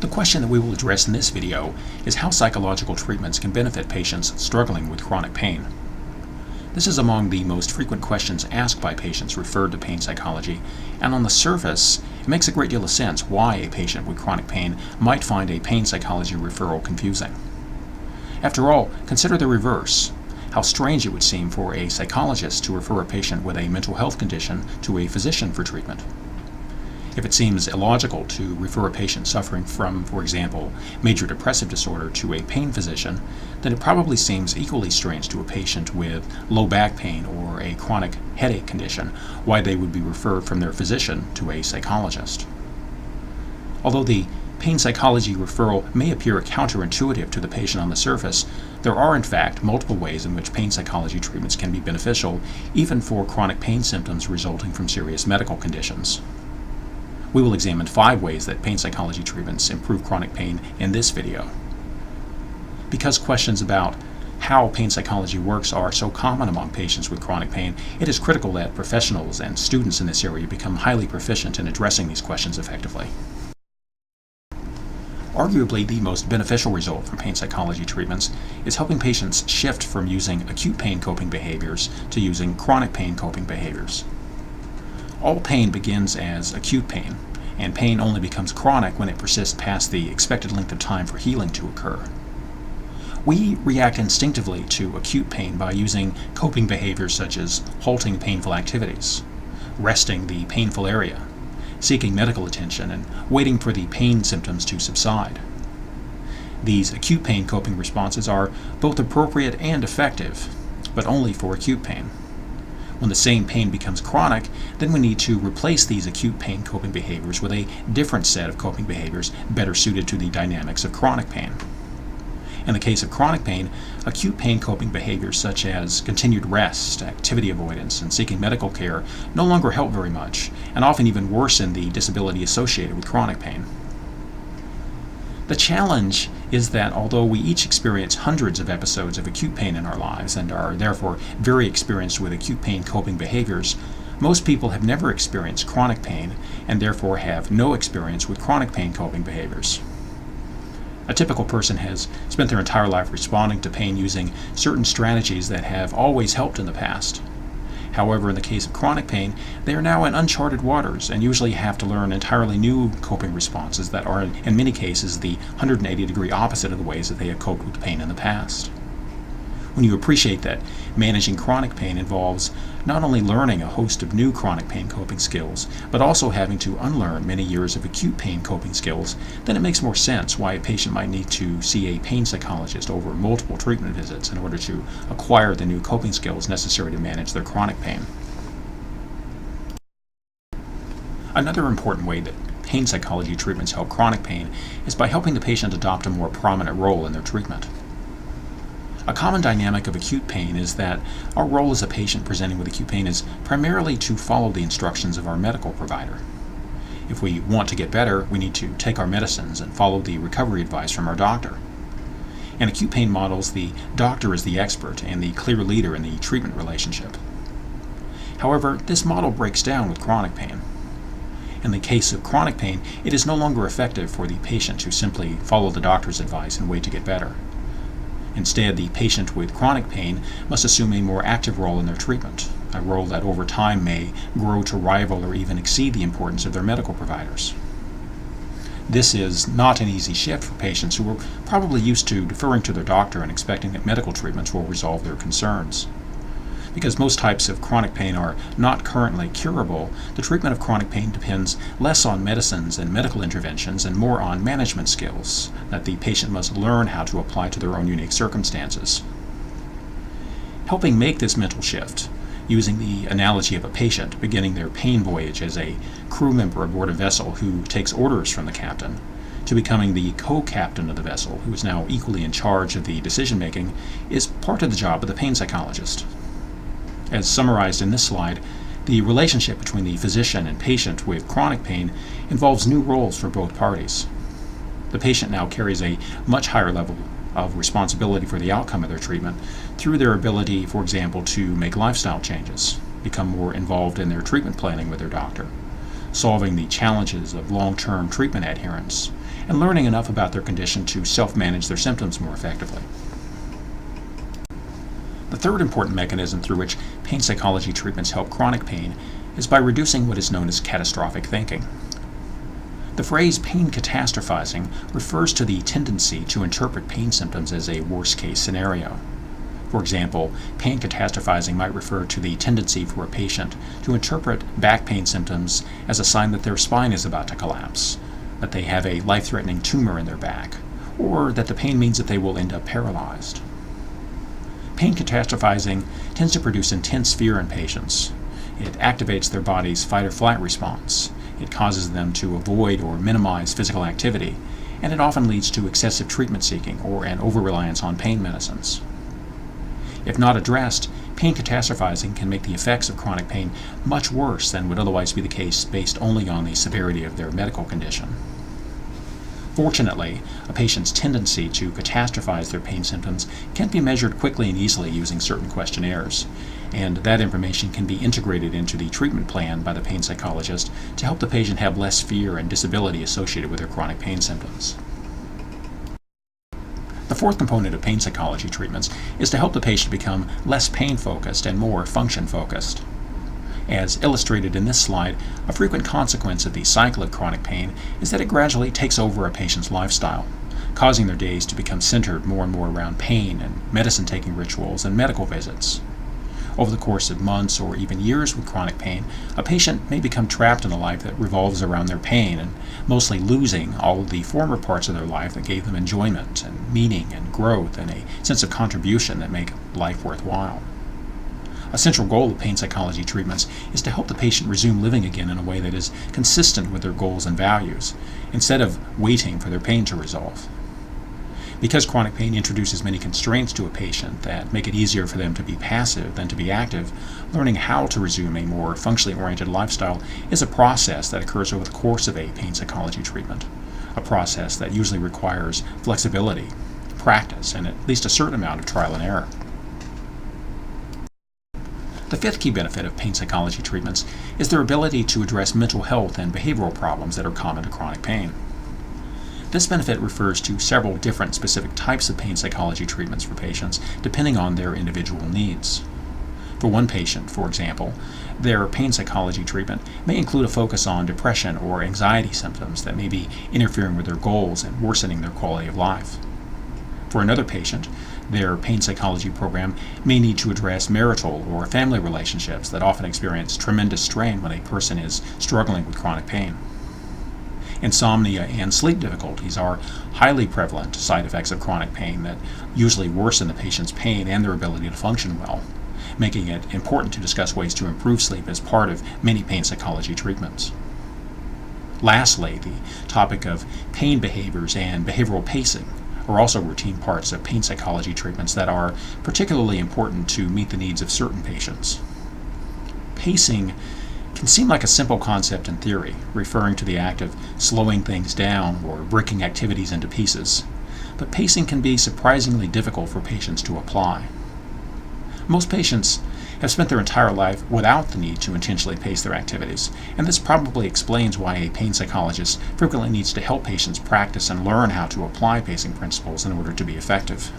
The question that we will address in this video is how psychological treatments can benefit patients struggling with chronic pain. This is among the most frequent questions asked by patients referred to pain psychology, and on the surface, it makes a great deal of sense why a patient with chronic pain might find a pain psychology referral confusing. After all, consider the reverse. How strange it would seem for a psychologist to refer a patient with a mental health condition to a physician for treatment. If it seems illogical to refer a patient suffering from, for example, major depressive disorder to a pain physician, then it probably seems equally strange to a patient with low back pain or a chronic headache condition why they would be referred from their physician to a psychologist. Although the pain psychology referral may appear counterintuitive to the patient on the surface, there are in fact multiple ways in which pain psychology treatments can be beneficial, even for chronic pain symptoms resulting from serious medical conditions. We will examine 5 ways that pain psychology treatments improve chronic pain in this video. Because questions about how pain psychology works are so common among patients with chronic pain, it is critical that professionals and students in this area become highly proficient in addressing these questions effectively. Arguably, the most beneficial result from pain psychology treatments is helping patients shift from using acute pain coping behaviors to using chronic pain coping behaviors. All pain begins as acute pain, and pain only becomes chronic when it persists past the expected length of time for healing to occur. We react instinctively to acute pain by using coping behaviors such as halting painful activities, resting the painful area, seeking medical attention, and waiting for the pain symptoms to subside. These acute pain coping responses are both appropriate and effective, but only for acute pain. When the same pain becomes chronic, then we need to replace these acute pain coping behaviors with a different set of coping behaviors better suited to the dynamics of chronic pain. In the case of chronic pain, acute pain coping behaviors such as continued rest, activity avoidance, and seeking medical care no longer help very much, and often even worsen the disability associated with chronic pain. The challenge is that although we each experience hundreds of episodes of acute pain in our lives and are therefore very experienced with acute pain coping behaviors, most people have never experienced chronic pain and therefore have no experience with chronic pain coping behaviors. A typical person has spent their entire life responding to pain using certain strategies that have always helped in the past. However, in the case of chronic pain, they are now in uncharted waters and usually have to learn entirely new coping responses that are, in many cases, the 180-degree opposite of the ways that they have coped with pain in the past. When you appreciate that managing chronic pain involves not only learning a host of new chronic pain coping skills, but also having to unlearn many years of acute pain coping skills, then it makes more sense why a patient might need to see a pain psychologist over multiple treatment visits in order to acquire the new coping skills necessary to manage their chronic pain. Another important way that pain psychology treatments help chronic pain is by helping the patient adopt a more prominent role in their treatment. A common dynamic of acute pain is that our role as a patient presenting with acute pain is primarily to follow the instructions of our medical provider. If we want to get better, we need to take our medicines and follow the recovery advice from our doctor. In acute pain models, the doctor is the expert and the clear leader in the treatment relationship. However, this model breaks down with chronic pain. In the case of chronic pain, it is no longer effective for the patient to simply follow the doctor's advice and wait to get better. Instead, the patient with chronic pain must assume a more active role in their treatment, a role that over time may grow to rival or even exceed the importance of their medical providers. This is not an easy shift for patients who are probably used to deferring to their doctor and expecting that medical treatments will resolve their concerns. Because most types of chronic pain are not currently curable, the treatment of chronic pain depends less on medicines and medical interventions and more on management skills that the patient must learn how to apply to their own unique circumstances. Helping make this mental shift, using the analogy of a patient beginning their pain voyage as a crew member aboard a vessel who takes orders from the captain, to becoming the co-captain of the vessel who is now equally in charge of the decision-making, is part of the job of the pain psychologist. As summarized in this slide, the relationship between the physician and patient with chronic pain involves new roles for both parties. The patient now carries a much higher level of responsibility for the outcome of their treatment through their ability, for example, to make lifestyle changes, become more involved in their treatment planning with their doctor, solving the challenges of long-term treatment adherence, and learning enough about their condition to self-manage their symptoms more effectively. The third important mechanism through which pain psychology treatments help chronic pain is by reducing what is known as catastrophic thinking. The phrase pain catastrophizing refers to the tendency to interpret pain symptoms as a worst-case scenario. For example, pain catastrophizing might refer to the tendency for a patient to interpret back pain symptoms as a sign that their spine is about to collapse, that they have a life-threatening tumor in their back, or that the pain means that they will end up paralyzed. Pain catastrophizing tends to produce intense fear in patients. It activates their body's fight-or-flight response. It causes them to avoid or minimize physical activity, and it often leads to excessive treatment seeking or an over-reliance on pain medicines. If not addressed, pain catastrophizing can make the effects of chronic pain much worse than would otherwise be the case based only on the severity of their medical condition. Fortunately, a patient's tendency to catastrophize their pain symptoms can be measured quickly and easily using certain questionnaires, and that information can be integrated into the treatment plan by the pain psychologist to help the patient have less fear and disability associated with their chronic pain symptoms. The fourth component of pain psychology treatments is to help the patient become less pain-focused and more function-focused. As illustrated in this slide, a frequent consequence of the cycle of chronic pain is that it gradually takes over a patient's lifestyle, causing their days to become centered more and more around pain and medicine-taking rituals and medical visits. Over the course of months or even years with chronic pain, a patient may become trapped in a life that revolves around their pain and mostly losing all of the former parts of their life that gave them enjoyment and meaning and growth and a sense of contribution that make life worthwhile. A central goal of pain psychology treatments is to help the patient resume living again in a way that is consistent with their goals and values, instead of waiting for their pain to resolve. Because chronic pain introduces many constraints to a patient that make it easier for them to be passive than to be active, learning how to resume a more functionally oriented lifestyle is a process that occurs over the course of a pain psychology treatment, a process that usually requires flexibility, practice, and at least a certain amount of trial and error. The fifth key benefit of pain psychology treatments is their ability to address mental health and behavioral problems that are common to chronic pain. This benefit refers to several different specific types of pain psychology treatments for patients, depending on their individual needs. For one patient, for example, their pain psychology treatment may include a focus on depression or anxiety symptoms that may be interfering with their goals and worsening their quality of life. For another patient, their pain psychology program may need to address marital or family relationships that often experience tremendous strain when a person is struggling with chronic pain. Insomnia and sleep difficulties are highly prevalent side effects of chronic pain that usually worsen the patient's pain and their ability to function well, making it important to discuss ways to improve sleep as part of many pain psychology treatments. Lastly, the topic of pain behaviors and behavioral pacing are also routine parts of pain psychology treatments that are particularly important to meet the needs of certain patients. Pacing can seem like a simple concept in theory, referring to the act of slowing things down or breaking activities into pieces, but pacing can be surprisingly difficult for patients to apply. Most patients have spent their entire life without the need to intentionally pace their activities, and this probably explains why a pain psychologist frequently needs to help patients practice and learn how to apply pacing principles in order to be effective.